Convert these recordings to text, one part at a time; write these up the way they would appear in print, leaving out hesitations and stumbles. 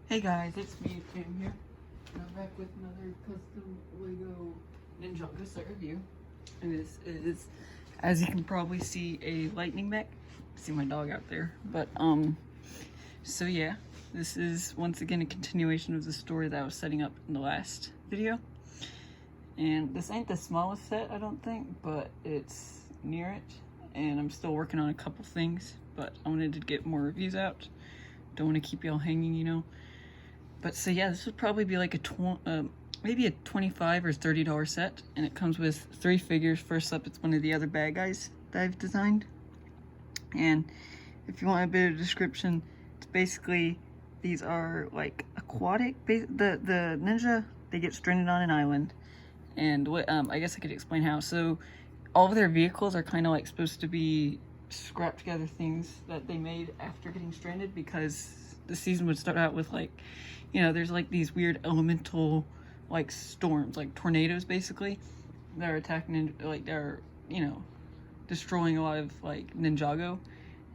Hey guys, it's me, Tim here, and I'm back with another custom Lego Ninjago set review. And this is, as you can probably see, a lightning mech. See my dog out there, but so yeah, this is once again a continuation of the story that I was setting up in the last video. And this ain't the smallest set, I don't think, but it's near it. And I'm still working on a couple things, but I wanted to get more reviews out. Don't want to keep y'all hanging, you know. But so yeah, this would probably be like maybe a $25 or $30 set, and it comes with 3 figures. First up, it's one of the other bad guys that I've designed. And if you want a bit of description, it's basically, these are like aquatic. The ninja, they get stranded on an island, and what I guess I could explain how. So all of their vehicles are kind of like supposed to be scrapped together things that they made after getting stranded, because the season would start out with, like, you know, there's like these weird elemental like storms, like tornadoes basically, that are attacking, like they're, you know, destroying a lot of like Ninjago.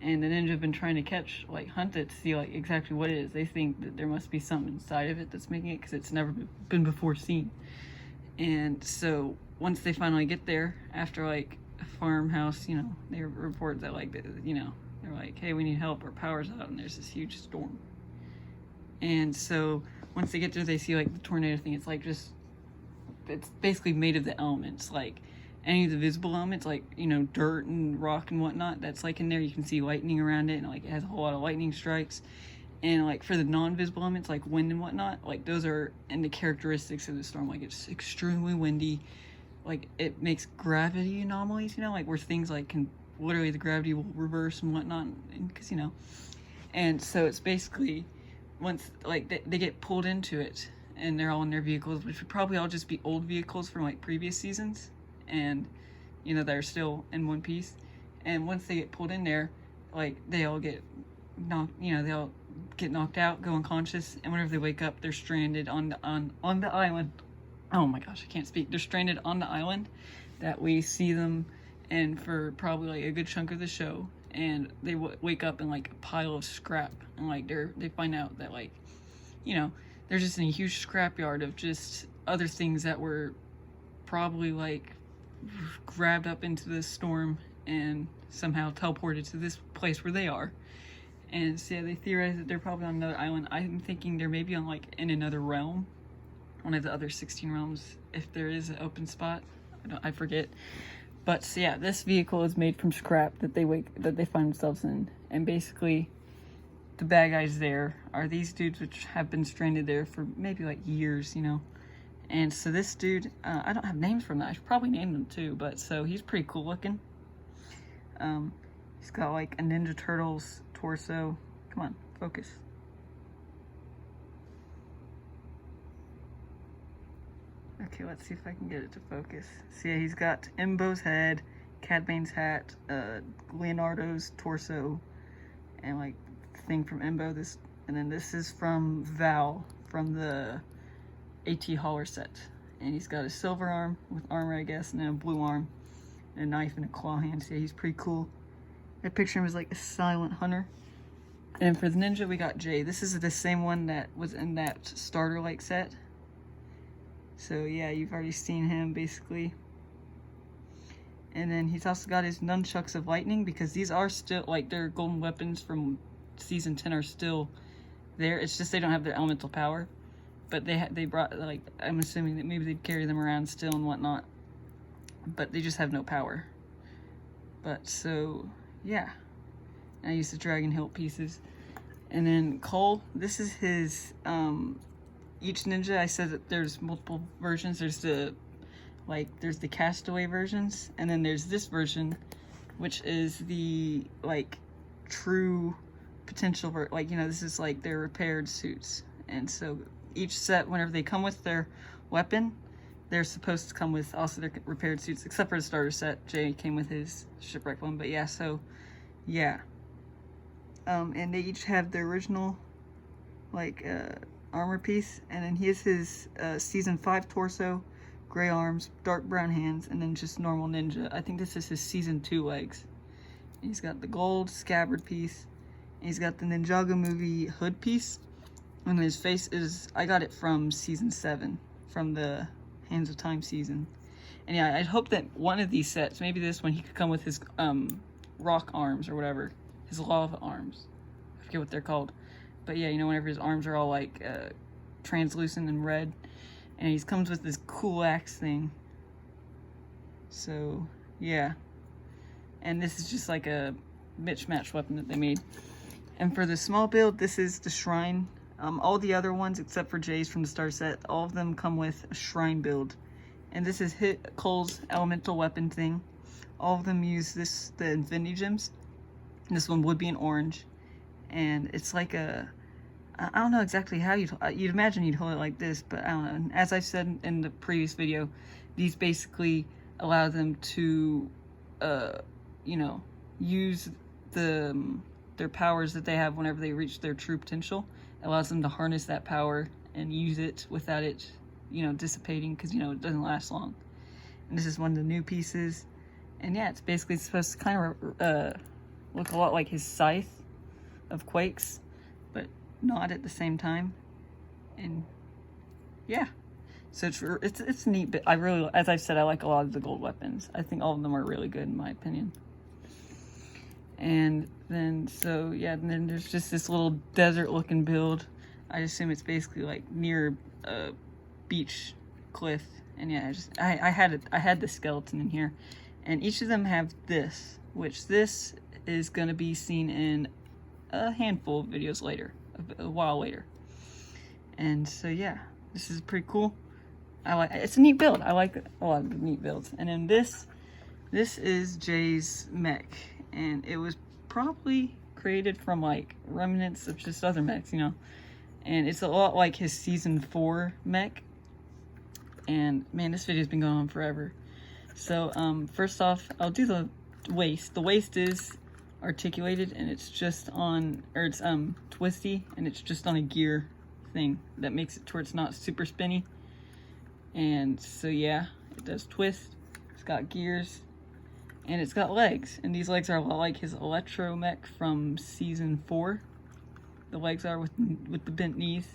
And the ninja have been trying to hunt it to see like exactly what it is. They think that there must be something inside of it that's making it, because it's never been before seen. And so once they finally get there, after like a farmhouse, you know, they report that, like, you know, they're like, hey, we need help, our power's out, and there's this huge storm. And so once they get there, they see like the tornado thing. It's like just, it's basically made of the elements, like any of the visible elements, like, you know, dirt and rock and whatnot, that's like in there. You can see lightning around it, and like it has a whole lot of lightning strikes. And like for the non-visible elements, like wind and whatnot, like those are in the characteristics of the storm. Like it's extremely windy, like it makes gravity anomalies, you know, like where things like can literally, the gravity will reverse and whatnot, because, you know. And so it's basically, once like they get pulled into it, and they're all in their vehicles, which would probably all just be old vehicles from like previous seasons, and, you know, they're still in one piece. And once they get pulled in there, like they all get knocked, you know, they all get knocked out, go unconscious, and whenever they wake up, they're stranded on the island. Oh my gosh, I can't speak. They're stranded on the island that we see them and for probably like a good chunk of the show. And they wake up in like a pile of scrap, and like they find out that, like, you know, they're just in a huge scrapyard of just other things that were probably like grabbed up into the storm and somehow teleported to this place where they are. And so yeah, they theorize that they're probably on another island. I'm thinking they're maybe on like in another realm, one of the other 16 realms, if there is an open spot. I forget. But so yeah, this vehicle is made from scrap that they find themselves in. And basically, the bad guys there are these dudes which have been stranded there for maybe like years, you know. And so this dude, I don't have names for him. I should probably name them too, but so he's pretty cool looking. He's got like a Ninja Turtles torso. Come on, focus. Okay, let's see if I can get it to focus. So yeah, he's got Imbo's head, Cad Bane's hat, Leonardo's torso, and like the thing from Imbo. And then this is from Val from the AT Holler set. And he's got a silver arm with armor, I guess, and then a blue arm, and a knife and a claw hand. So yeah, he's pretty cool. I picture him as like a silent hunter. And for the ninja, we got Jay. This is the same one that was in that starter-like set. So yeah, you've already seen him basically. And then he's also got his nunchucks of lightning, because these are still, like, their golden weapons from season 10 are still there. It's just they don't have their elemental power. But they brought, like, I'm assuming that maybe they'd carry them around still and whatnot. But they just have no power. But so, yeah. I used the Dragon Hilt pieces. And then Cole, this is his, each ninja, I said that there's multiple versions. There's the Castaway versions, and then there's this version, which is the, like, true potential, like, you know, this is like their repaired suits. And so each set, whenever they come with their weapon, they're supposed to come with also their repaired suits, except for the starter set. Jay came with his shipwreck one, but yeah, so, yeah. And they each have their original, like, armor piece, and then here's his season 5 torso, gray arms, dark brown hands, and then just normal ninja. I think this is his season 2 legs. And he's got the gold scabbard piece, and he's got the Ninjago movie hood piece, And his face is, I got it from season 7, from the Hands of Time season. And yeah, I hope that one of these sets, maybe this one, he could come with his rock arms or whatever, his lava arms. I forget what they're called. But yeah, you know, whenever his arms are all like translucent and red, and he comes with this cool axe thing. So yeah, and this is just like a mismatched weapon that they made. And for the small build, this is the shrine. All the other ones, except for Jay's from the star set, all of them come with a shrine build. And this is Cole's elemental weapon thing. All of them use the Infinity Gems. And this one would be an orange. And it's like a, I don't know exactly how you'd imagine you'd hold it like this, but I don't know. And as I said in the previous video, these basically allow them to, you know, use their powers that they have whenever they reach their true potential. It allows them to harness that power and use it without it, you know, dissipating, because, you know, it doesn't last long. And this is one of the new pieces. And yeah, it's basically supposed to kind of look a lot like his scythe of Quakes, but not at the same time. And yeah, so it's neat. But I really, as I've said, I like a lot of the gold weapons. I think all of them are really good in my opinion. And then, so yeah, and then there's just this little desert looking build. I assume it's basically like near a beach cliff. And yeah, I had the skeleton in here, and each of them have this, which this is going to be seen in a handful of videos later, a while later. And so yeah, this is pretty cool. It's a neat build. I like a lot of the neat builds. And then this is Jay's mech, and it was probably created from like remnants of just other mechs, you know. And it's a lot like his season 4 mech. And man, this video's been going on forever. So first off, I'll do the waist. The waist is articulated, and it's just on, or it's twisty, and it's just on a gear thing that makes it to where it's not super spinny. And so yeah, it does twist. It's got gears, and it's got legs, and these legs are a lot like his electro mech from season 4. The legs are with the bent knees,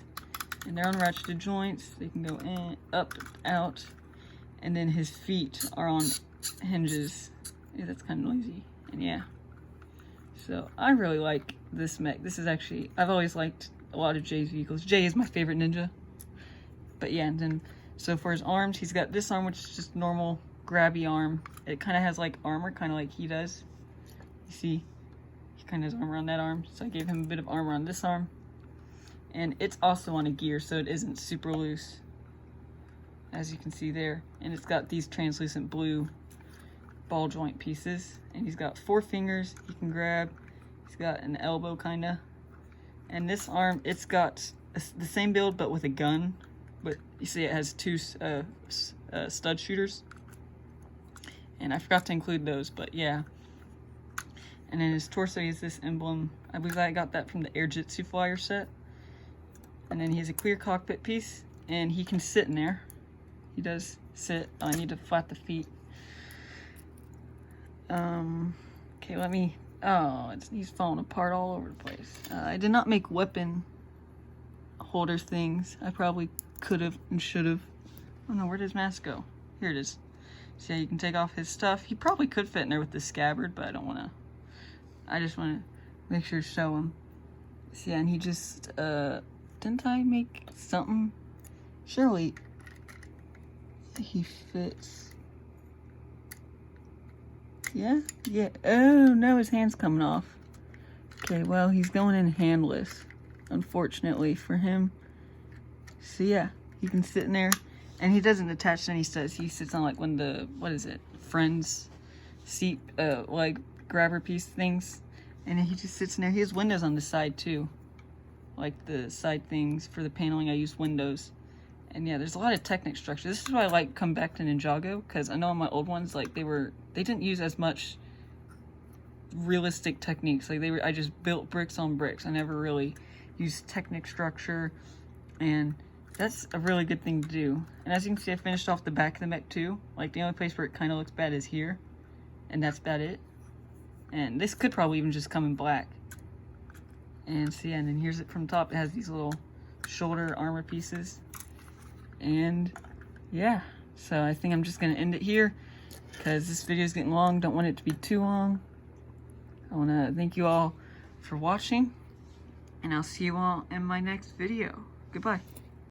and they're on ratcheted joints. They can go in, up, out, and then his feet are on hinges. Yeah, that's kind of noisy. And yeah, so I really like this mech. This is actually, I've always liked a lot of Jay's vehicles. Jay is my favorite ninja. But yeah, and then, so for his arms, he's got this arm, which is just normal grabby arm. It kind of has like armor, kind of like he does. You see, he kind of has armor on that arm. So I gave him a bit of armor on this arm. And it's also on a gear, so it isn't super loose, as you can see there. And it's got these translucent blue ball joint pieces. And he's got 4 fingers he can grab. He's got an elbow, kind of. And this arm, it's got the same build, but with a gun. But you see it has 2 stud shooters. And I forgot to include those, but yeah. And then his torso is this emblem. I believe I got that from the Air Jitsu Flyer set. And then he has a clear cockpit piece, and he can sit in there. He does sit. Oh, I need to flat the feet. Okay, let me, he's falling apart all over the place. I did not make weapon holder things. I probably could have and should have. Oh no, where did his mask go? Here it is. So yeah, you can take off his stuff. He probably could fit in there with the scabbard, but I don't want to. I just want to make sure to show him. So yeah, and he just, didn't I make something? Surely he fits. Yeah? Yeah. Oh, no, his hand's coming off. Okay, well, he's going in handless, unfortunately for him. So yeah, he can sit in there, and he doesn't attach to any studs. He sits on like one of the, what is it, Friends seat, leg grabber piece things, and he just sits in there. He has windows on the side too, like the side things for the paneling. I use windows. And yeah, there's a lot of Technic structure. This is why I like come back to Ninjago, because I know on my old ones, like they didn't use as much realistic techniques. Like I just built bricks on bricks. I never really used Technic structure, and that's a really good thing to do. And as you can see, I finished off the back of the mech too. Like the only place where it kind of looks bad is here, and that's about it. And this could probably even just come in black. And so yeah, and then here's it from top. It has these little shoulder armor pieces. And yeah, so I think I'm just gonna end it here because this video is getting long. Don't want it to be too long. I want to thank you all for watching, and I'll see you all in my next video. Goodbye.